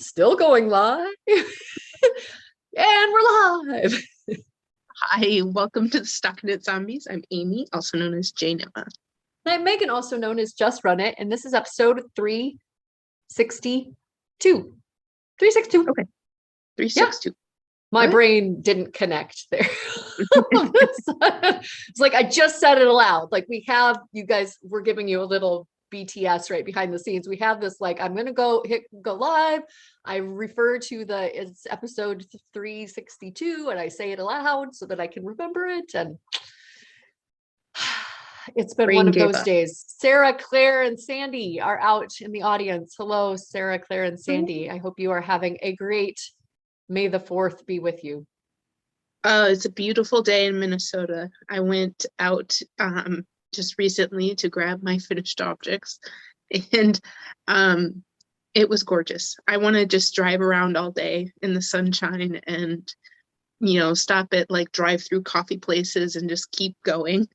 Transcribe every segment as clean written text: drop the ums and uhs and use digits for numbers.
Still going live. And we're live. Hi, welcome to the StockinetteZombies. I'm Amy, also known as Jane Emma. I'm Megan, also known as Just Run It, and this is episode 362. 362. Okay. 362. My brain didn't connect there. It's like I just said it aloud. Like we have, you guys, we're giving you a little BTS right behind the scenes. We have this like, I'm gonna go live. I refer to it's episode 362 and I say it aloud so that I can remember it. And it's been one of those days. Sarah, Claire, and Sandy are out in the audience. Hello, Sarah, Claire, and Sandy. I hope you are having a great May the 4th be with you. It's a beautiful day in Minnesota. I went out just recently to grab my finished objects, and it was gorgeous. I want to just drive around all day in the sunshine and, stop at like drive-through coffee places and just keep going.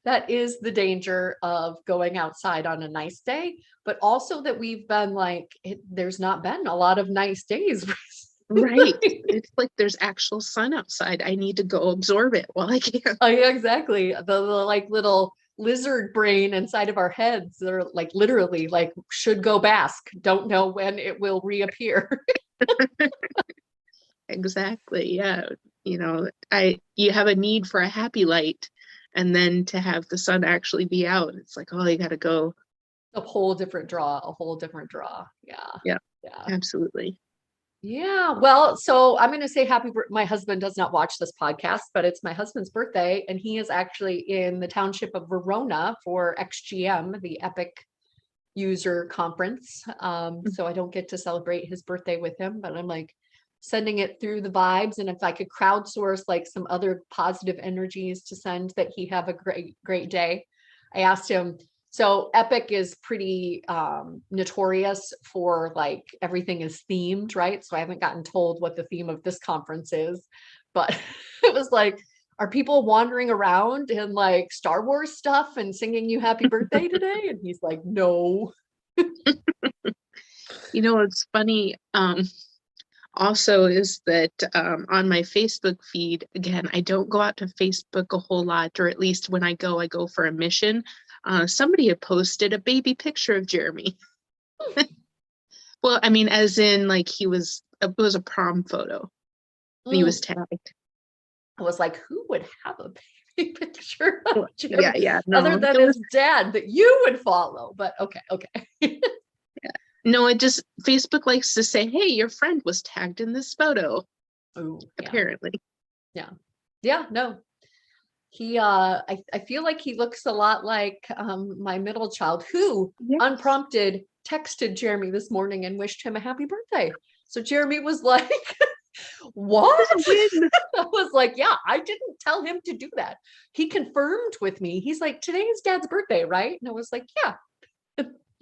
That is the danger of going outside on a nice day, but also that we've been like, there's not been a lot of nice days. Right. It's like there's actual sun outside. I need to go absorb it while I can. Oh, yeah, exactly. The like little lizard brain inside of our heads, they're like literally like should go bask. Don't know when it will reappear. Exactly. Yeah. You have a need for a happy light, and then to have the sun actually be out, it's like, oh, you got to go. A whole different draw. Yeah. Absolutely. Yeah, well, so I'm going to say my husband does not watch this podcast, but it's my husband's birthday, and he is actually in the township of Verona for XGM, the Epic user conference. So I don't get to celebrate his birthday with him, but I'm like sending it through the vibes. And if I could crowdsource like some other positive energies to send that he have a great day. I asked him, so Epic is pretty notorious for like everything is themed, right? So I haven't gotten told what the theme of this conference is, but it was like, are people wandering around in like Star Wars stuff and singing you happy birthday today? And he's like, no. It's funny also is that on my Facebook feed, again, I don't go out to Facebook a whole lot, or at least when I go for a mission. Somebody had posted a baby picture of Jeremy. Well, I mean, as in like it was a prom photo. And he was tagged. I was like, who would have a baby picture of Jeremy? Yeah, no, other than his dad that you would follow? But okay. Yeah. No, it just, Facebook likes to say, hey, your friend was tagged in this photo. Oh, apparently. Yeah, no. He I feel like he looks a lot like my middle child, who unprompted texted Jeremy this morning and wished him a happy birthday. So Jeremy was like, what? I was like, yeah, I didn't tell him to do that. He confirmed with me. He's like, today is Dad's birthday, right? And I was like, yeah.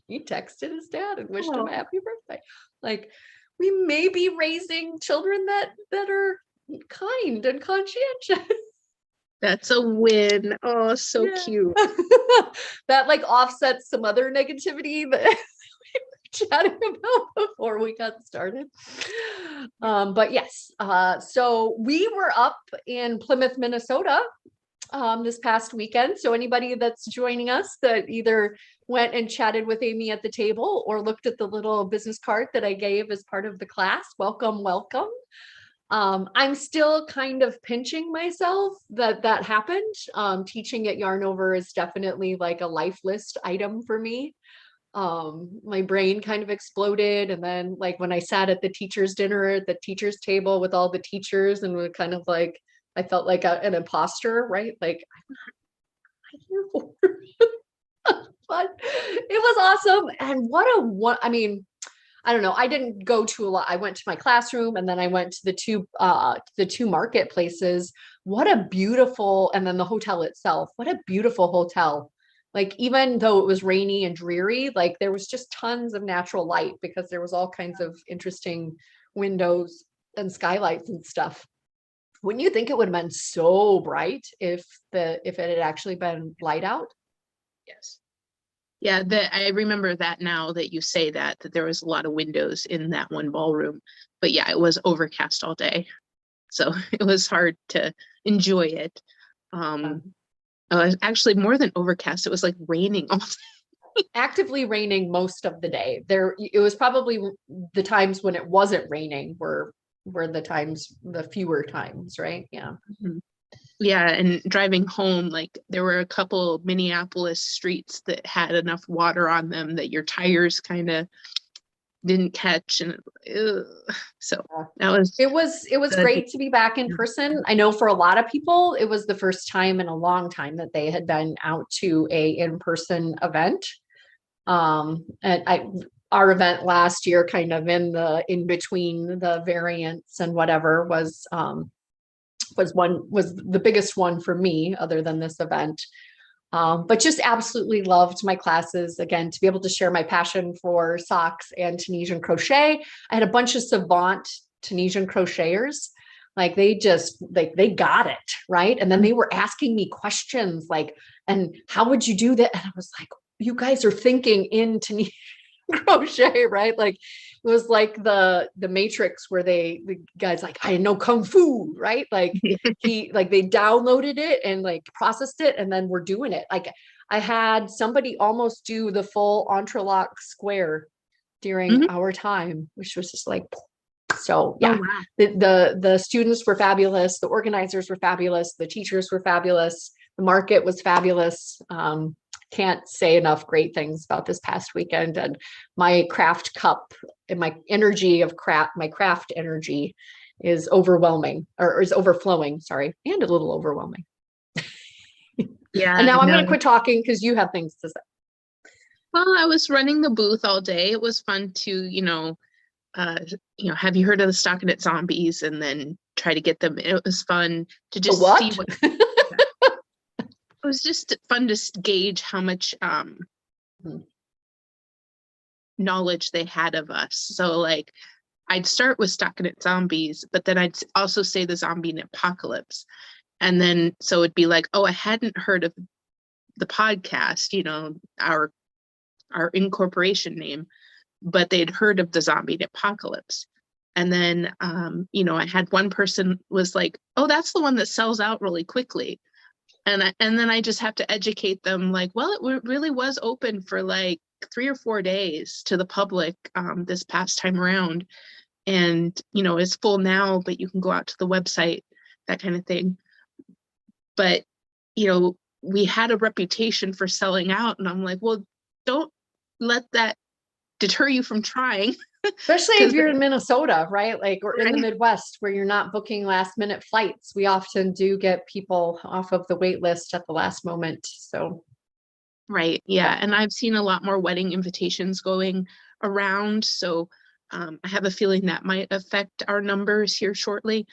He texted his dad and wished him a happy birthday. Like, we may be raising children that are kind and conscientious. That's a win. Oh, so cute. That like offsets some other negativity that we were chatting about before we got started. But yes, so we were up in Plymouth, Minnesota this past weekend. So anybody that's joining us that either went and chatted with Amy at the table or looked at the little business card that I gave as part of the class, welcome. I'm still kind of pinching myself that happened. Teaching at Yarn Over is definitely like a life list item for me. My brain kind of exploded. And then like when I sat at the teacher's dinner at the teacher's table with all the teachers, and we're kind of like, I felt like an imposter, right? Like, I'm here for but it was awesome. And I mean, I don't know. I didn't go to a lot. I went to my classroom and then I went to the two marketplaces. What a beautiful, and then the hotel itself, what a beautiful hotel. Like, even though it was rainy and dreary, like there was just tons of natural light because there was all kinds of interesting windows and skylights and stuff. Wouldn't you think it would have been so bright if it had actually been light out? Yes. Yeah, I remember that now that you say that there was a lot of windows in that one ballroom. But yeah, it was overcast all day. So it was hard to enjoy it. Actually more than overcast, it was like raining all day. Actively raining most of the day. It was probably the times when it wasn't raining were the fewer times, right? Yeah. Mm-hmm. Yeah, and driving home, like there were a couple Minneapolis streets that had enough water on them that your tires kind of didn't catch, and so that was it was great to be back in person. I know for a lot of people it was the first time in a long time that they had been out to a in-person event. And our event last year, kind of in between the variants and whatever, was the biggest one for me other than this event. But just absolutely loved my classes. Again, to be able to share my passion for socks and Tunisian crochet. I had a bunch of savant Tunisian crocheters. Like they got it, right? And then they were asking me questions like, and how would you do that? And I was like, you guys are thinking in Tunisian crochet, right? Like it was like the Matrix where the guy's like, I know kung fu, right? Like they downloaded it and like processed it, and then we're doing it. Like I had somebody almost do the full entrelac square during our time, which was just like, so yeah. Oh, wow. The students were fabulous, the organizers were fabulous, the teachers were fabulous, the market was fabulous. Can't say enough great things about this past weekend, and my craft cup and my energy of craft, my craft energy is overwhelming, or is overflowing, sorry, and a little overwhelming. Yeah. And now I'm going to quit talking because you have things to say. Well, I was running the booth all day. It was fun to, have you heard of the StockinetteZombies, and then try to get them. It was fun to just see what it was just fun to gauge how much knowledge they had of us. So like I'd start with StockinetteZombies, but then I'd also say the zombie apocalypse. And then so it'd be like, oh, I hadn't heard of the podcast, our incorporation name, but they'd heard of the zombie apocalypse. And then I had one person was like, oh, that's the one that sells out really quickly. And then I just have to educate them like, well, it really was open for like 3 or 4 days to the public this past time around. And, it's full now, but you can go out to the website, that kind of thing. But, we had a reputation for selling out. And I'm like, well, don't let that deter you from trying. Especially if you're in Minnesota, right? Like, or in the Midwest where you're not booking last minute flights. We often do get people off of the wait list at the last moment. So. Right. Yeah. And I've seen a lot more wedding invitations going around. So I have a feeling that might affect our numbers here shortly.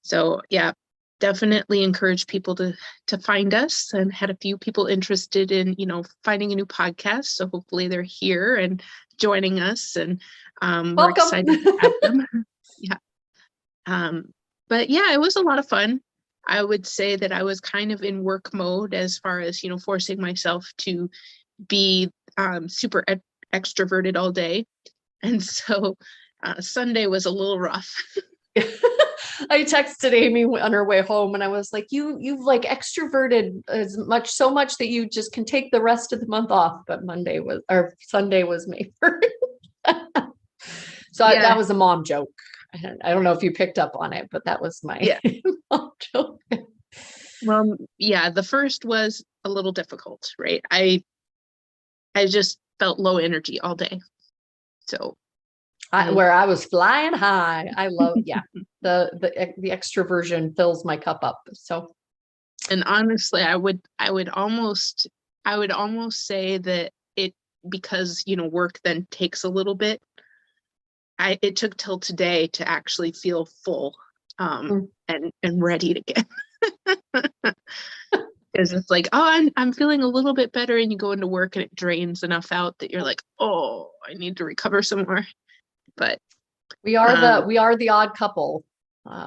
So yeah, definitely encourage people to find us, and had a few people interested in, finding a new podcast. So hopefully they're here and joining us, and we're excited to have them. Yeah. But yeah, it was a lot of fun. I would say that I was kind of in work mode as far as, forcing myself to be super extroverted all day. And so Sunday was a little rough. I texted Amy on her way home and I was like, you've like extroverted so much that you just can take the rest of the month off. But Sunday was May 1st. So yeah. That was a mom joke. I don't know if you picked up on it, but that was my mom joke. Well, yeah, the first was a little difficult, right? I just felt low energy all day. So where I was flying high. I love, the extroversion fills my cup up. So, and honestly, I would almost say that it, because work then takes a little bit. It took till today to actually feel full and ready to get. Because it's like, oh, I'm feeling a little bit better, and you go into work and it drains enough out that you're like, oh, I need to recover some more. But we are the odd couple.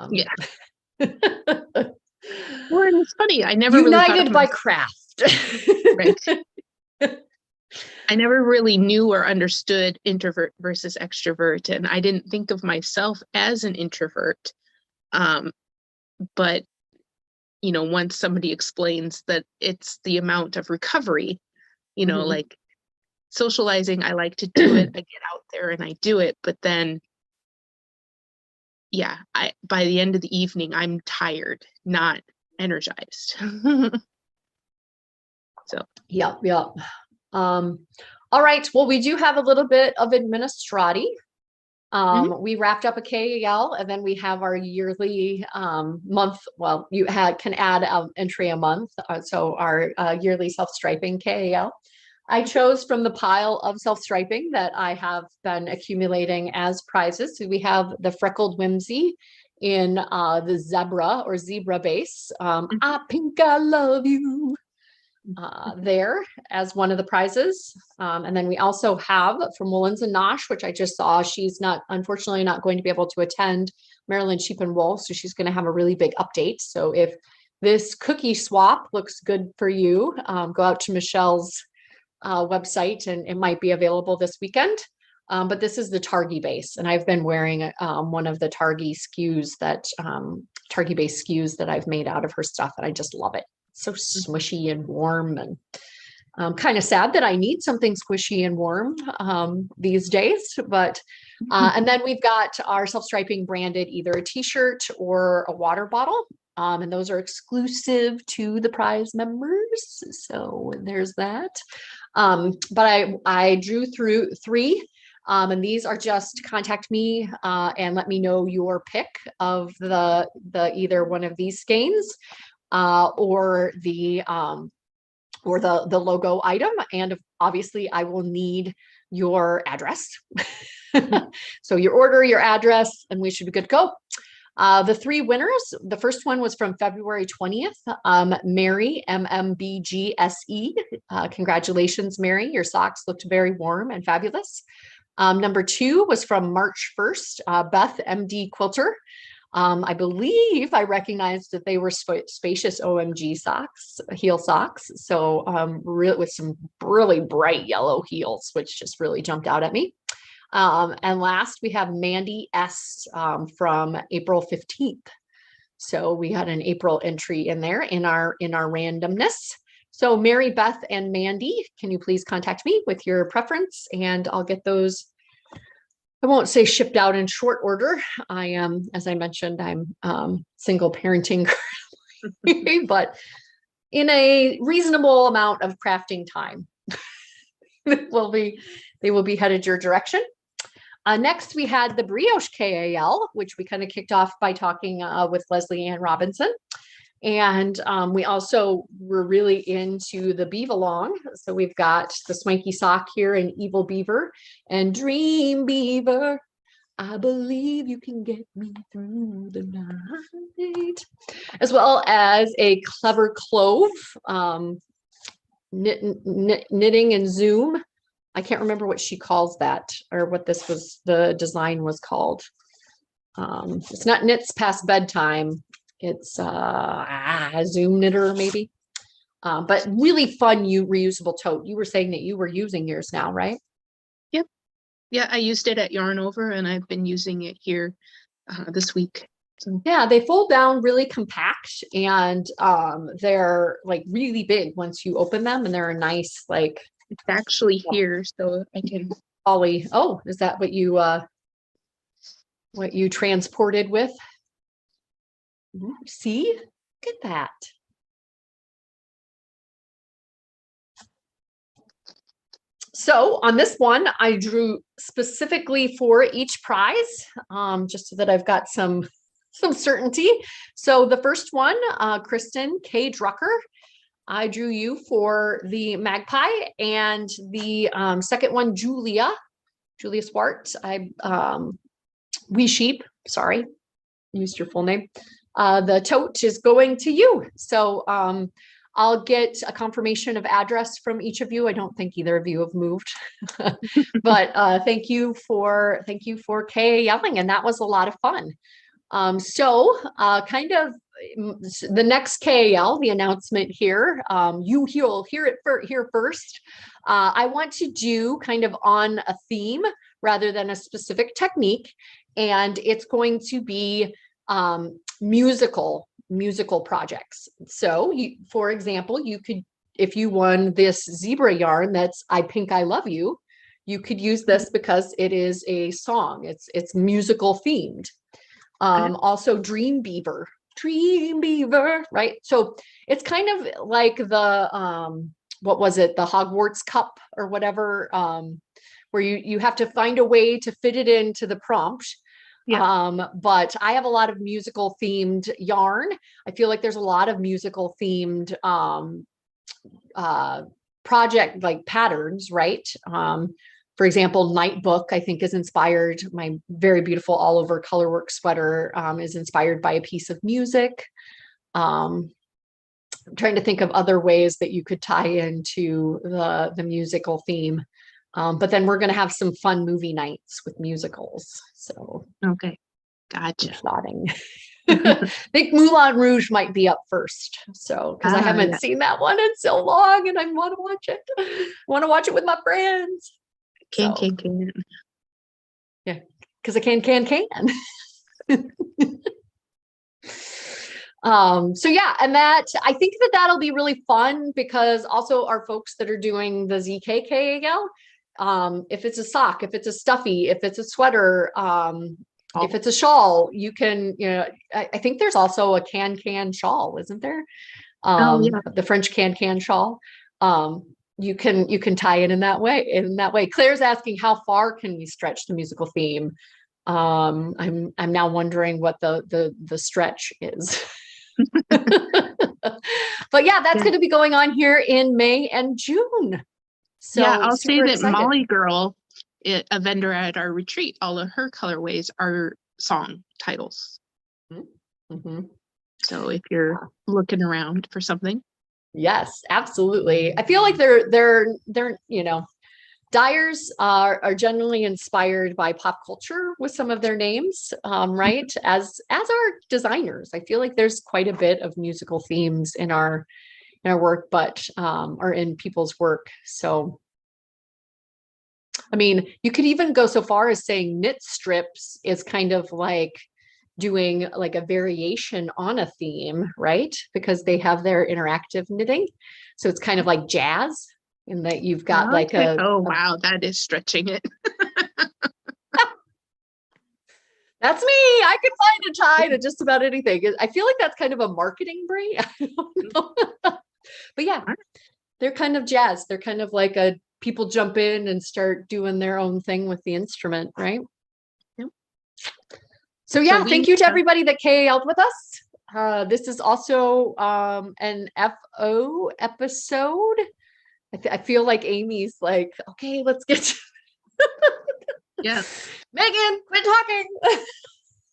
Yeah. Well, and it's funny. I never united by craft. Right. I I never really knew or understood introvert versus extrovert, and I didn't think of myself as an introvert. But once somebody explains that it's the amount of recovery, like socializing, I like to do it. I get out there and I do it, but then, yeah, by the end of the evening, I'm tired, not energized. So, Yep. All right. Well, we do have a little bit of administrati. We wrapped up a KAL, and then we have our yearly month. Well, you can add an entry a month. So our yearly self-striping KAL. I chose from the pile of self-striping that I have been accumulating as prizes. So we have the Freckled Whimsy in the zebra base. I pink, I love you. There as one of the prizes. And then we also have from Woolens and Nosh, which I just saw, she's unfortunately not going to be able to attend Maryland Sheep and Wool. So she's going to have a really big update. So if this cookie swap looks good for you, go out to Michelle's website and it might be available this weekend. But this is the Targhee base. And I've been wearing one of the Targhee based SKUs that I've made out of her stuff. And I just love it. So smushy and warm, and I'm kind of sad that I need something squishy and warm these days. But and then we've got our self-striping branded either a t-shirt or a water bottle. And those are exclusive to the prize members. So there's that. But I drew through 3. And these are just contact me and let me know your pick of the either one of these skeins. Or the logo item. And obviously I will need your address. So your order, your address, and we should be good to go. The 3 winners, the first one was from February 20th, Mary, MMBGSE. Congratulations, Mary. Your socks looked very warm and fabulous. Number 2 was from March 1st, Beth, MD Quilter. I believe I recognized that they were spacious OMG socks, heel socks. So with some really bright yellow heels, which just really jumped out at me. And last we have Mandy S from April 15th. So we had an April entry in there in our randomness. So Mary, Beth, and Mandy, can you please contact me with your preference, and I'll get those. I won't say shipped out in short order. I am, as I mentioned, I'm single parenting, but in a reasonable amount of crafting time, they will be headed your direction. Next, we had the Brioche Kal, which we kind of kicked off by talking with Leslie Ann Robinson. And we also were really into the Beavalong. So we've got the Swanky Sock here in Evil Beaver and Dream Beaver. I believe you can get me through the night. As well as a Clever Clove, knitting and Zoom. I can't remember what she calls that or what the design was called. It's not Knits Past Bedtime. It's a Zoom knitter maybe, but really fun reusable tote. You were saying that you were using yours now, right? Yep. Yeah, I used it at Yarn Over and I've been using it here this week. So. Yeah, they fold down really compact, and they're like really big once you open them, and they're a nice like. It's actually here, so I can. Ollie, oh, is that what you transported with? See, look at that. So on this one, I drew specifically for each prize, just so that I've got some certainty. So the first one, Kristen K. Drucker, I drew you for the magpie, and the second one, Julia Swart. We Sheep, sorry, used your full name. The tote is going to you. So I'll get a confirmation of address from each of you. I don't think either of you have moved, but thank you for Kay yelling, and that was a lot of fun. So kind of the next KAL, the announcement here, you'll hear it here first. I want to do kind of on a theme rather than a specific technique, and it's going to be musical projects. So, for example, you could, if you won this zebra yarn that's I Pink I Love You, you could use this because it is a song. It's musical themed. Also Dream Beaver, right? So it's kind of like the what was it, the Hogwarts cup or whatever, where you have to find a way to fit it into the prompt. Yeah. But I have a lot of musical themed yarn. I feel like there's a lot of musical themed project like patterns, right? For example, Night Book, I think, is inspired. My very beautiful all over colorwork sweater is inspired by a piece of music. I'm trying to think of other ways that you could tie into the musical theme. But then we're going to have some fun movie nights with musicals. So, okay, gotcha. Plotting. I think Moulin Rouge might be up first. So, because I haven't seen that one in so long and I want to watch it. I want to watch it with my friends. Can. Yeah, because I can. So yeah, and that I think that'll be really fun because also our folks that are doing the ZKKAL, if it's a sock, if it's a stuffy, if it's a sweater, if it's a shawl, you can, I think there's also a can shawl, isn't there? The French can shawl. You can tie it in that way. Claire's asking how far can we stretch the musical theme. I'm now wondering what the stretch is. But yeah, that's going to be going on here in May and June. So yeah, I'll say that excited. Molly Girl, a vendor at our retreat, all of her colorways are song titles. Mm-hmm. So if you're looking around for something. Yes, absolutely. I feel like they're dyers are generally inspired by pop culture with some of their names, right? As are designers. I feel like there's quite a bit of musical themes in our work, but or in people's work. So, I mean, you could even go so far as saying knit strips is kind of like doing like a variation on a theme, right? Because they have their interactive knitting. So it's kind of like jazz in that you've got like wow, that is stretching it. That's me. I could find a tie to just about anything. I feel like that's kind of a marketing brain. I don't know. But yeah, they're kind of jazz. They're kind of like people jump in and start doing their own thing with the instrument, right? So yeah, thank you to everybody that KAL'd with us. This is also an FO episode. I feel like Amy's like, okay, let's get to yeah. Megan, quit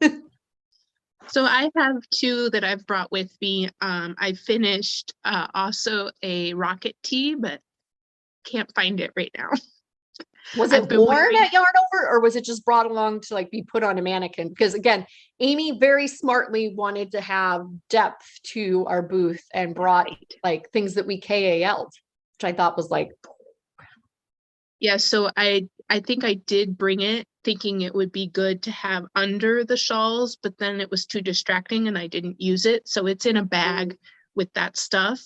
talking. So I have two that I've brought with me. I finished also a rocket tee, but can't find it right now. Was it worn at Yarn Over, or was it just brought along to like be put on a mannequin? Because again, Amy very smartly wanted to have depth to our booth and brought like things that we KAL'd, which I thought was like. Yeah, so I think I did bring it thinking it would be good to have under the shawls, but then it was too distracting and I didn't use it. So it's in a bag with that stuff,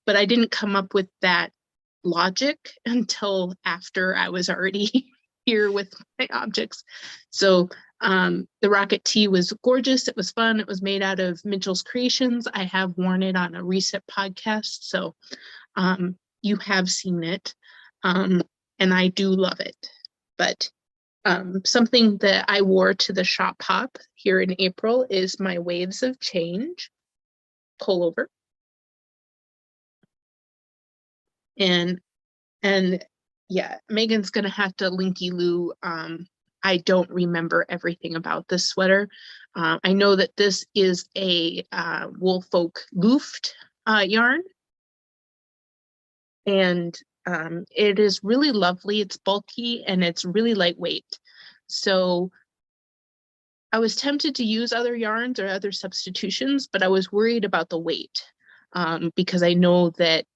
but I didn't come up with that logic until after I was already here with my objects. So the rocket tee was gorgeous. It was fun. It was made out of Mitchell's Creations. I have worn it on a Reset podcast. So you have seen it. And I do love it. But something that I wore to the shop hop here in April is my Waves of Change pullover. And yeah, Megan's gonna have to linky-loo. I don't remember everything about this sweater. I know that this is a Woolfolk Luft yarn. And it is really lovely. It's bulky and it's really lightweight. So I was tempted to use other yarns or other substitutions, but I was worried about the weight, because I know that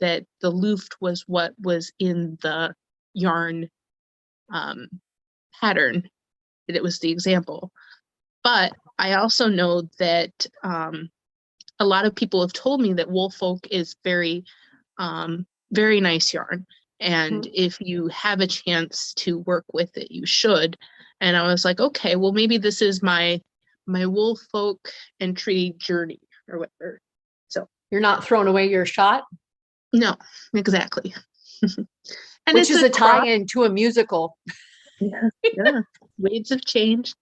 the luft was what was in the yarn pattern, that it was the example. But I also know that a lot of people have told me that Woolfolk is very nice yarn. And if you have a chance to work with it, you should. And I was like, okay, well, maybe this is my Woolfolk entry journey or whatever. So You're not throwing away your shot? no, exactly. And which it's is a tie-in to a musical. Yeah. Waves of Change.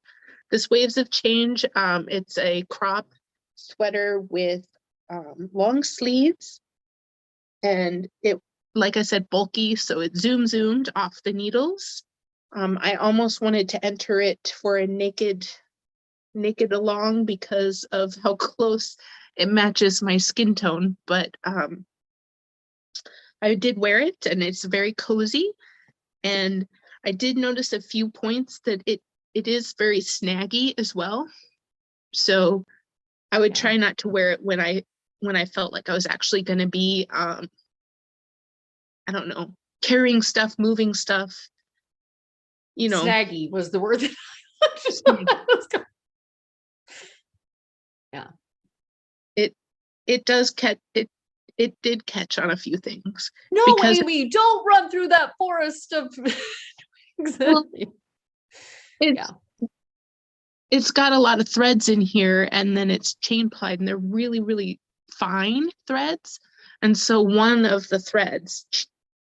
This Waves of Change, it's a crop sweater with long sleeves, and it, like I said, bulky, so it zoomed off the needles. I almost wanted to enter it for a naked along because of how close it matches my skin tone, but I did wear it, and it's very cozy. And I did notice a few points that it is very snaggy as well. So I would try not to wear it when I felt like I was actually going to be, I don't know, carrying stuff, moving stuff, you know. Snaggy was the word that yeah. It does catch, it did catch on a few things. No, because Amy, don't run through that forest of well, it's got a lot of threads in here, and then it's chain plied, and they're really, really fine threads. And so one of the threads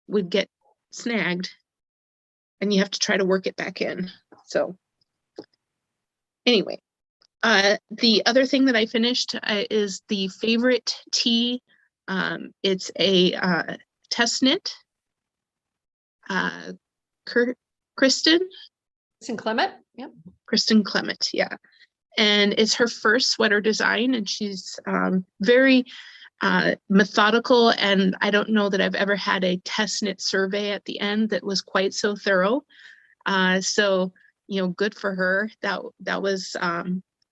would get snagged, and you have to try to work it back in. So anyway, the other thing that I finished is the favorite tee. It's a test knit. Kristen Clement. Yep. Kristen Clement, yeah. And it's her first sweater design, and she's very methodical, and I don't know that I've ever had a test knit survey at the end that was quite so thorough. So, you know, good for her. That was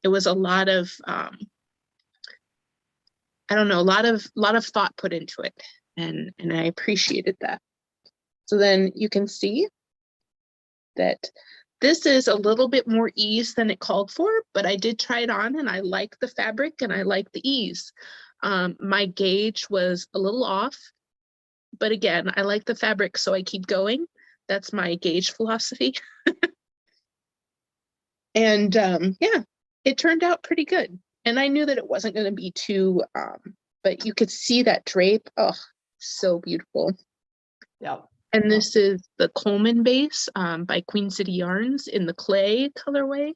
it was a lot of I don't know, a lot of thought put into it, and I appreciated that. So then you can see that this is a little bit more ease than it called for, but I did try it on, and I like the fabric and I like the ease. My gauge was a little off, but again, I like the fabric, so I keep going. That's my gauge philosophy. And yeah, it turned out pretty good. And I knew that it wasn't going to be too, but you could see that drape. Oh, so beautiful. Yeah. And this is the Coleman base by Queen City Yarns in the clay colorway.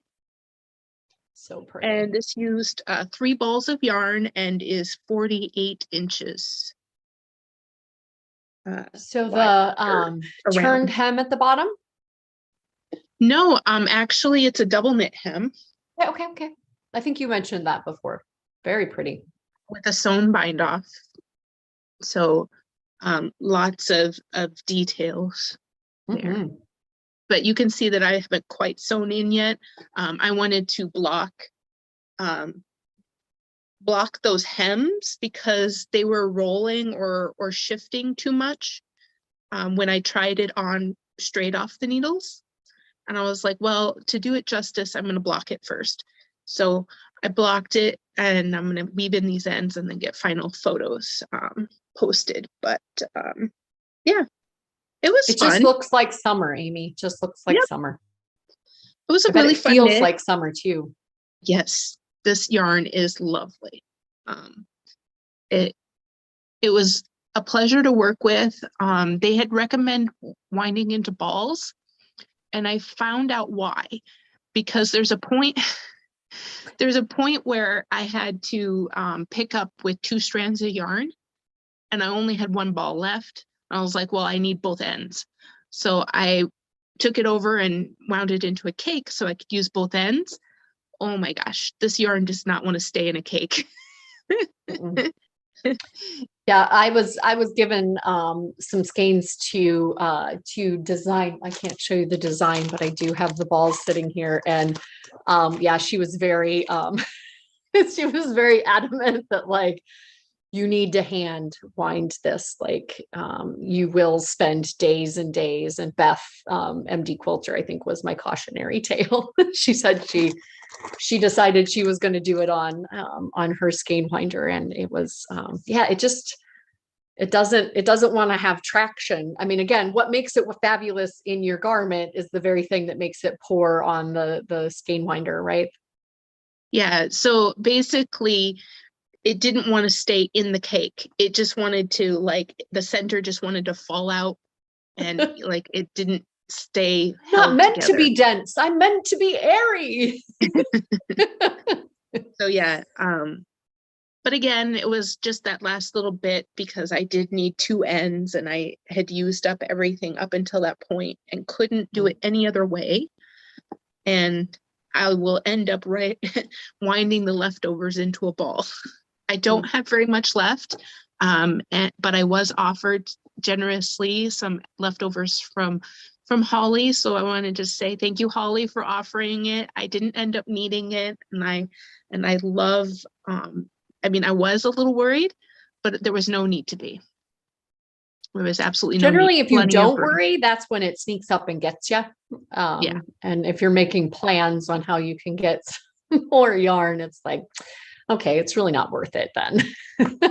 So pretty. And this used 3 balls of yarn and is 48 inches. So the turned hem at the bottom? No, actually it's a double knit hem. Yeah, okay. I think you mentioned that before. Very pretty. With a sewn bind off. So lots of details there. But you can see that I haven't quite sewn in yet. I wanted to block those hems because they were rolling or shifting too much when I tried it on straight off the needles. And I was like, well, to do it justice, I'm going to block it first. So I blocked it, and I'm going to weave in these ends and then get final photos posted. But yeah, it was fun. Just looks like summer, Amy. Just looks like summer. It was a really fun feels knit. like summer too. Yes, this yarn is lovely. It was a pleasure to work with. They had recommended winding into balls, and I found out why. Because there's a point where I had to pick up with 2 strands of yarn, and I only had 1 ball left. I was like, well, I need both ends. So I took it over and wound it into a cake so I could use both ends. Oh my gosh, this yarn does not want to stay in a cake. Yeah, I was given some skeins to design. I can't show you the design, but I do have the balls sitting here. And yeah, she was very she was very adamant that like you need to hand wind this. Like you will spend days and days. And Beth, MD Quilter, I think was my cautionary tale. She said she decided she was going to do it on her skein winder, and it was yeah, it doesn't want to have traction. I mean, again, what makes it fabulous in your garment is the very thing that makes it poor on the skein winder, right? Yeah. So basically, it didn't want to stay in the cake. It just wanted to, like, the center just wanted to fall out, and like it didn't stay Not held meant to together. be dense. I'm meant to be airy. So yeah. But again, it was just that last little bit because I did need two ends and I had used up everything up until that point and couldn't do it any other way. And I will end up winding the leftovers into a ball. I don't have very much left, but I was offered generously some leftovers from Holly. So I wanted to say thank you, Holly, for offering it. I didn't end up needing it, and I love. I mean, I was a little worried, but there was no need to be. There was absolutely no need. Generally, if you Plenty of don't room. worry, that's when it sneaks up and gets you. Yeah. And if you're making plans on how you can get more yarn, it's like, okay, it's really not worth it then.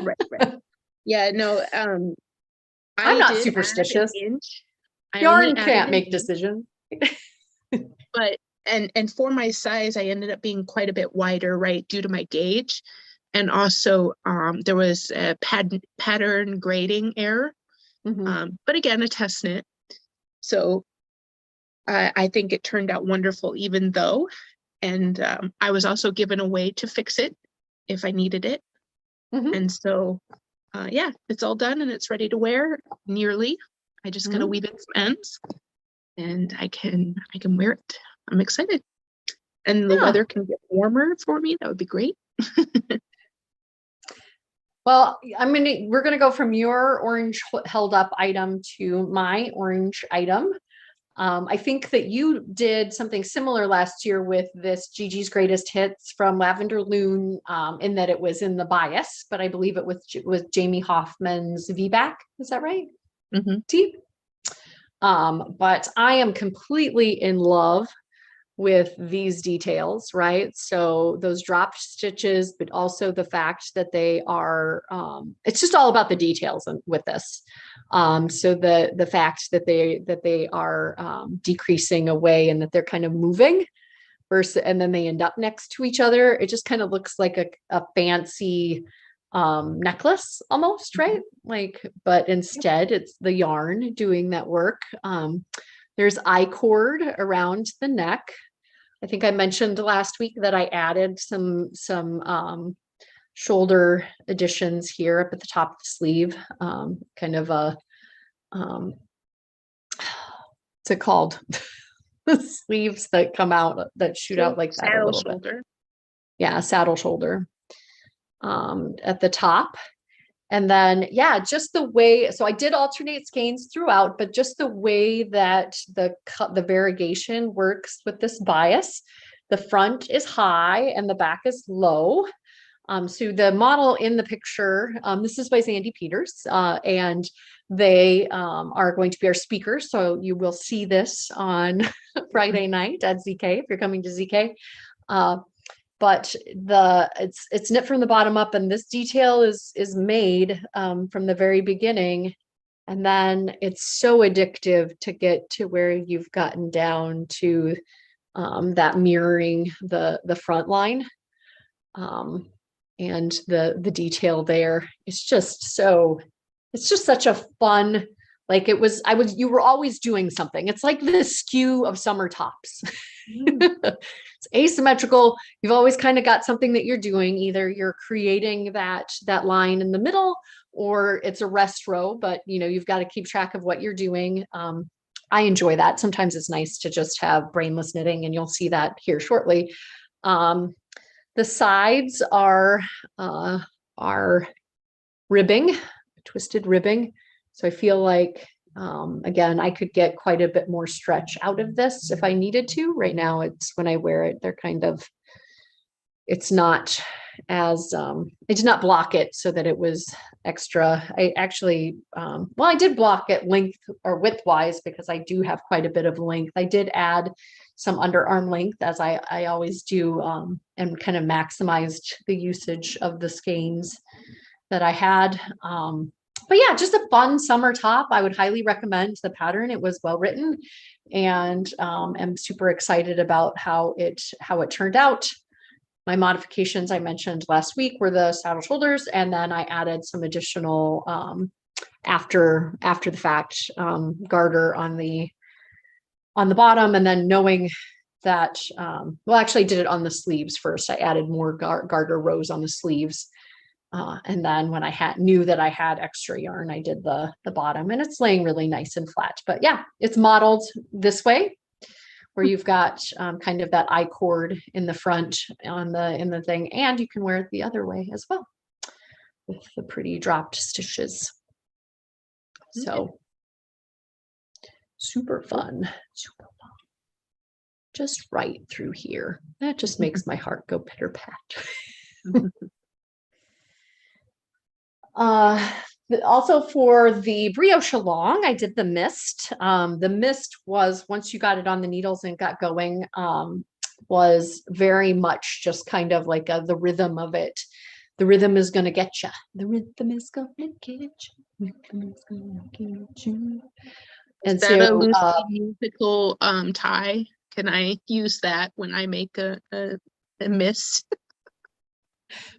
Right. Yeah, no, I'm not did add superstitious. an inch. Yarn can't make decisions. But and for my size, I ended up being quite a bit wider, right, due to my gauge. And also there was a pattern grading error. But again, a test knit. So I think it turned out wonderful even though. And I was also given a way to fix it if I needed it. And so yeah, it's all done and it's ready to wear nearly. I just gotta weave in some ends and I can wear it. I'm excited. And the weather can get warmer for me. That would be great. Well, we're gonna go from your orange held up item to my orange item. I think that you did something similar last year with this Gigi's Greatest Hits from Lavender Loon, in that it was in the bias, but I believe it was Jamie Hoffman's VBAC. Is that right? Deep. But I am completely in love with these details, right? So those dropped stitches, but also the fact that they are, it's just all about the details with this. So the fact that they are decreasing away and that they're kind of moving versus, and then they end up next to each other. It just kind of looks like a fancy necklace almost, right? Like, but instead it's the yarn doing that work. There's I-cord around the neck. I think I mentioned last week that I added some shoulder additions here up at the top of the sleeve, kind of a what's it called? The sleeves that come out that shoot out like that a little bit. Yeah, saddle shoulder at the top. And then, yeah, just the way, so I did alternate skeins throughout, but just the way that the variegation works with this bias, the front is high and the back is low. So the model in the picture, this is by Zandy Peters, and they are going to be our speakers. So you will see this on Friday night at ZK if you're coming to ZK. But it's knit from the bottom up, and this detail is made from the very beginning, and then it's so addictive to get to where you've gotten down to that mirroring the front line, and the detail there. It's just such a fun, like you were always doing something. It's like the skew of summer tops. It's asymmetrical. You've always kind of got something that you're doing. Either you're creating that line in the middle, or it's a rest row, but you've got to keep track of what you're doing. I enjoy that. Sometimes it's nice to just have brainless knitting, and you'll see that here shortly. The sides are ribbing twisted ribbing. So I feel like, again, I could get quite a bit more stretch out of this if I needed to. Right now, it's when I wear it, they're kind of, it's not as, I did not block it so that it was extra. I actually, well, I did block it length or width wise because I do have quite a bit of length. I did add some underarm length as I always do, and kind of maximized the usage of the skeins that I had. But yeah, just a fun summer top. I would highly recommend the pattern. It was well written, and I'm super excited about how it turned out. My modifications I mentioned last week were the saddle shoulders, and then I added some additional after the fact garter on the bottom, and then knowing that, well, actually I did it on the sleeves first. I added more garter rows on the sleeves. And then when I knew that I had extra yarn, I did the bottom, and it's laying really nice and flat. But yeah, it's modeled this way, where you've got kind of that I cord in the front in the thing, and you can wear it the other way as well with the pretty dropped stitches. So super fun, super fun. Just right through here. That just makes my heart go pitter pat. Also for the brioche along, I did the mist. The mist was, once you got it on the needles and got going, was very much just kind of like the rhythm of it. The rhythm is going to get you. The rhythm is going to get you. Rhythm is going to get you. Is that a loosely musical tie? Can I use that when I make a mist?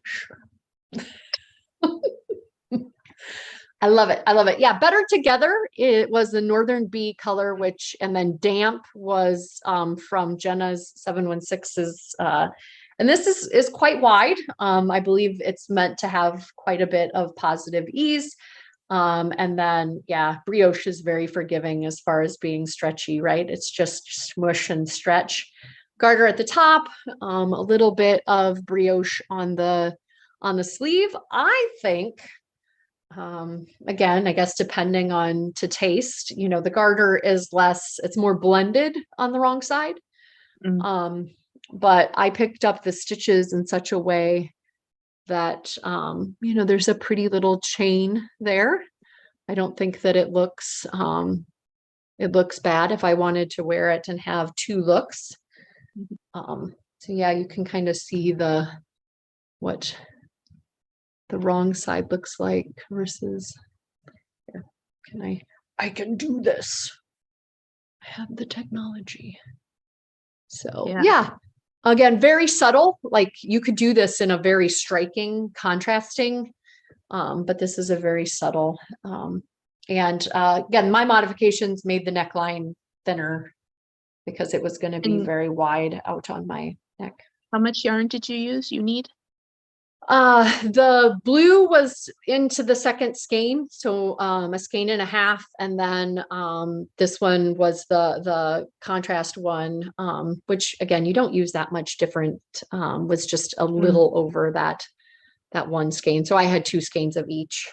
Sure. I love it. I love it. Yeah. Better Together. It was the Northern Bee color, and then Damp was from Jenna's 716's. And this is quite wide. I believe it's meant to have quite a bit of positive ease. And then, yeah, Brioche is very forgiving as far as being stretchy, right? It's just smush and stretch. Garter at the top, a little bit of brioche on the sleeve. I think, again, I guess depending on to taste, the garter is less, it's more blended on the wrong side. But I picked up the stitches in such a way that, there's a pretty little chain there. I don't think that it looks bad if I wanted to wear it and have two looks. So yeah, you can kind of see what the wrong side looks like versus here. I can do this. I have the technology. So yeah. Again, very subtle. Like you could do this in a very striking, contrasting, but this is a very subtle. And again, my modifications made the neckline thinner because it was going to be very wide out on my neck. How much yarn did you use? You need? The blue was into the second skein, so a skein and a half, and then this one was the contrast one, which again you don't use that much different, was just a little over that one skein. So I had two skeins of each.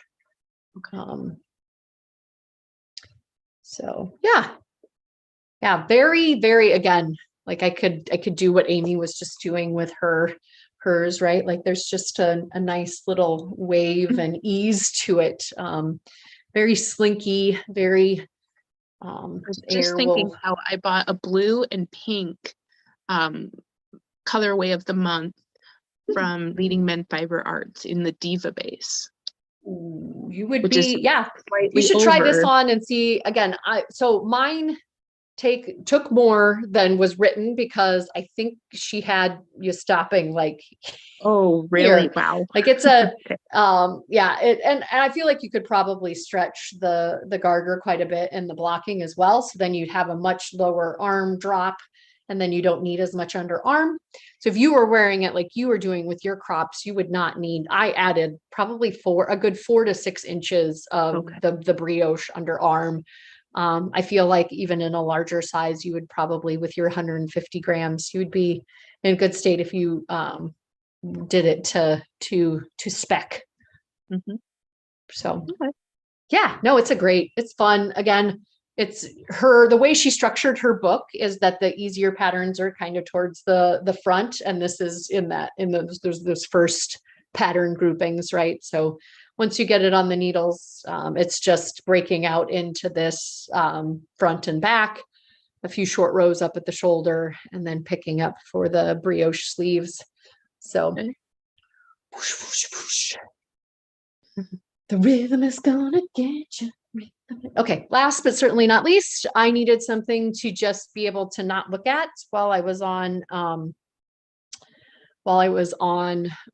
So yeah, very, very, again, like I could do what Amy was just doing with hers, right? Like there's just a nice little wave and ease to it. Very slinky, very I was just thinking how I bought a blue and pink colorway of the month from Leading Men Fiber Arts in the Diva base. Ooh, you would be, yeah, you should try this on and see. Again, so mine took more than was written because I think she had you stopping like, oh really here. Wow, like it's a yeah, and I feel like you could probably stretch the garter quite a bit in the blocking as well, so then you'd have a much lower arm drop, and then you don't need as much underarm. So if you were wearing it like you were doing with your crops, you would not need, I added probably a good 4 to 6 inches of the brioche underarm. I feel like even in a larger size, you would probably, with your 150 grams, you would be in good state if you did it to spec. So Yeah, no, it's fun. Again, the way she structured her book is that the easier patterns are kind of towards the front, and this is in those first pattern groupings, right? So once you get it on the needles, it's just breaking out into this front and back, a few short rows up at the shoulder, and then picking up for the brioche sleeves. So Okay. whoosh, whoosh, whoosh. The rhythm is gonna get you. Okay, last but certainly not least, I needed something to just be able to not look at while I was on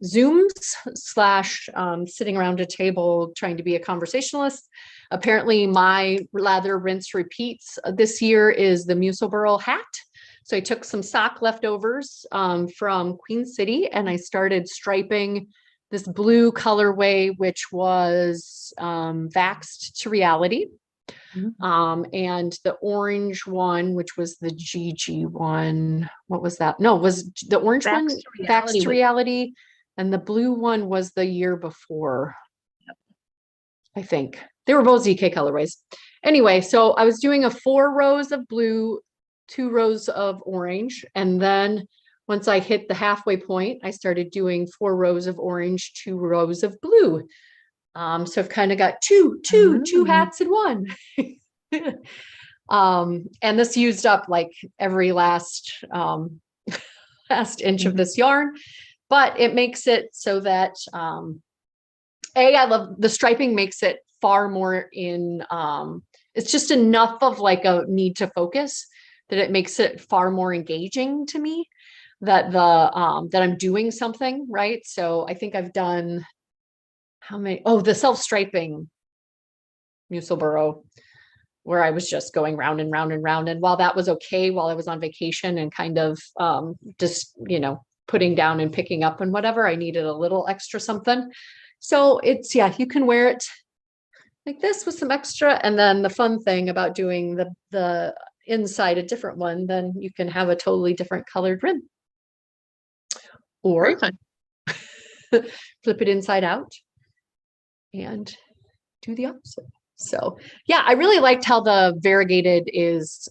Zooms / sitting around a table trying to be a conversationalist. Apparently my lather, rinse, repeats this year is the Burl Hat. So I took some sock leftovers from Queen City and I started striping this blue colorway, which was Vaxxed to Reality. And the orange one, which was the GG one, what was that? No, was the orange one Vaxxed to Reality, and the blue one was the year before. I think they were both ZK colorways. Anyway, so I was doing 4 rows of blue, 2 rows of orange, and then once I hit the halfway point, I started doing 4 rows of orange, 2 rows of blue. So I've kind of got two hats in one. And this used up like every last inch of this yarn, but it makes it so that I love the striping, makes it far more in it's just enough of like a need to focus that it makes it far more engaging to me, that that I'm doing something right. So I think I've done how many? Oh, the self-striping Muselboro, where I was just going round and round and round. And while that was okay, while I was on vacation and kind of just, putting down and picking up and whatever, I needed a little extra something. So it's, you can wear it like this with some extra. And then the fun thing about doing the inside a different one, then you can have a totally different colored rim. Or flip it inside out and do the opposite. So yeah, I really liked how the variegated is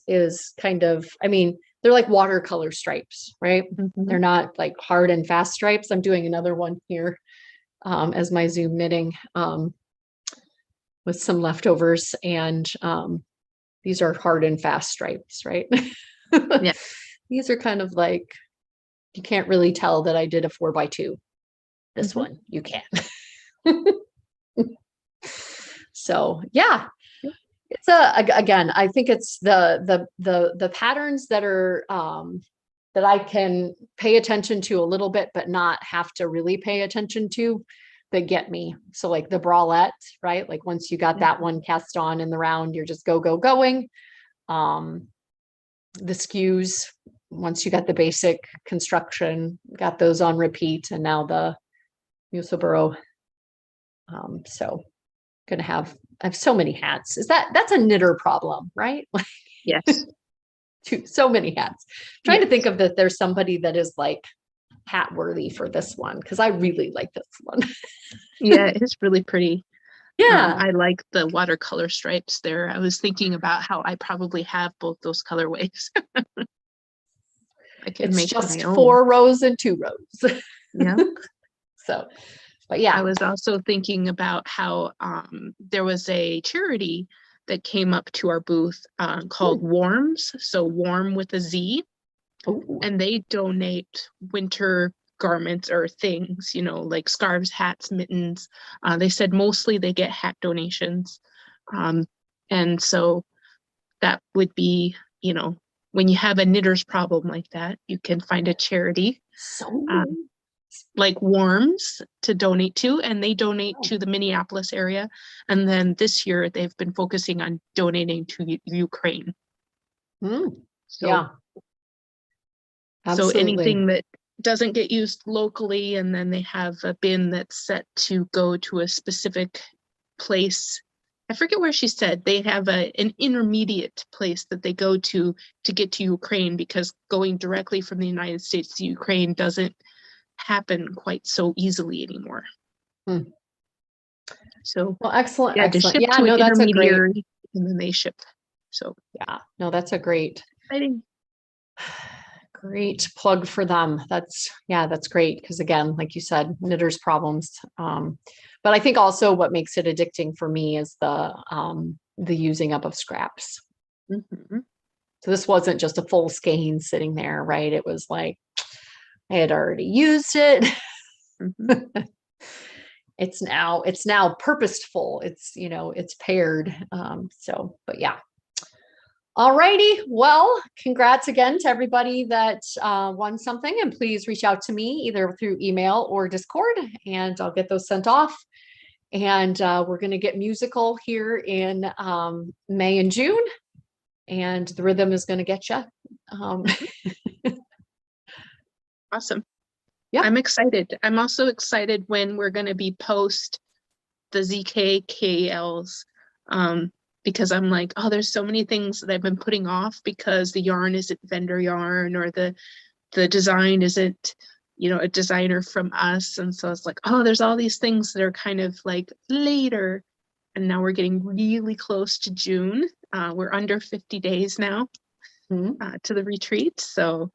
kind of, I mean, they're like watercolor stripes, right? They're not like hard and fast stripes. I'm doing another one here as my Zoom knitting with some leftovers, and these are hard and fast stripes, right? Yeah. These are kind of like, you can't really tell that I did a 4x2. This one, you can. So yeah, it's again, I think it's the patterns that are that I can pay attention to a little bit, but not have to really pay attention to, that get me. So like the bralette, right? Like once you got that one cast on in the round, you're just going. The skews, once you got the basic construction, got those on repeat, and now the Muselboro. So I have so many hats. That's a knitter problem, right? Yes. So many hats. Trying to think of that there's somebody that is like hat worthy for this one, because I really like this one. Yeah, it's really pretty. Yeah. I like the watercolor stripes there. I was thinking about how I probably have both those colorways. I can it's make just my own. 4 rows and 2 rows. Yeah. So, but yeah. I was also thinking about how there was a charity that came up to our booth called Warms. So warm with a Z. Ooh. And they donate winter garments or things, like scarves, hats, mittens. They said mostly they get hat donations. And so that would be, when you have a knitter's problem like that, you can find a charity like Warms to donate to, and they donate to the Minneapolis area. And then this year they've been focusing on donating to Ukraine. Yeah. Absolutely. So anything that doesn't get used locally, and then they have a bin that's set to go to a specific place. I forget where she said. They have an intermediate place that they go to get to Ukraine, because going directly from the United States to Ukraine doesn't happen quite so easily anymore. So Well, excellent, yeah, just excellent. ship Yeah, to an no, that's a great, intermediary and then they ship. So yeah, no, that's a great, exciting. great plug for them. That's great. Because again, like you said, knitters problems. But I think also what makes it addicting for me is the using up of scraps. Mm-hmm. So this wasn't just a full skein sitting there, right? It was like I had already used it. Mm-hmm. It's now purposeful. It's paired. But yeah. All righty. Well, congrats again to everybody that won something. And please reach out to me either through email or Discord, and I'll get those sent off. And we're going to get musical here in May and June. And the rhythm is going to get you. Awesome. Yeah. I'm excited. I'm also excited when we're going to be post the ZKKLs, because I'm like, oh, there's so many things that I've been putting off because the yarn isn't vendor yarn, or the design isn't, a designer from us. And so it's like, oh, there's all these things that are kind of like later. And now we're getting really close to June. We're under 50 days now to the retreat. So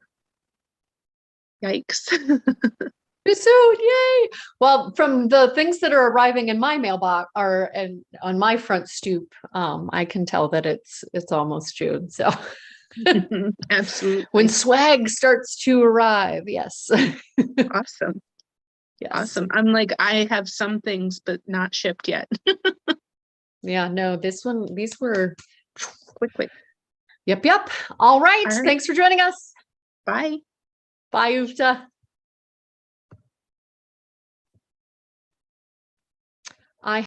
yikes. Too soon, yay. Well, from the things that are arriving in my mailbox and on my front stoop, I can tell that it's almost June. So Absolutely. when swag starts to arrive, yes. Awesome. Yes. Awesome. I'm like, I have some things, but not shipped yet. Yeah, no, these were Quick. Yep. All right. All right. Thanks for joining us. Bye. Bye, Ufta.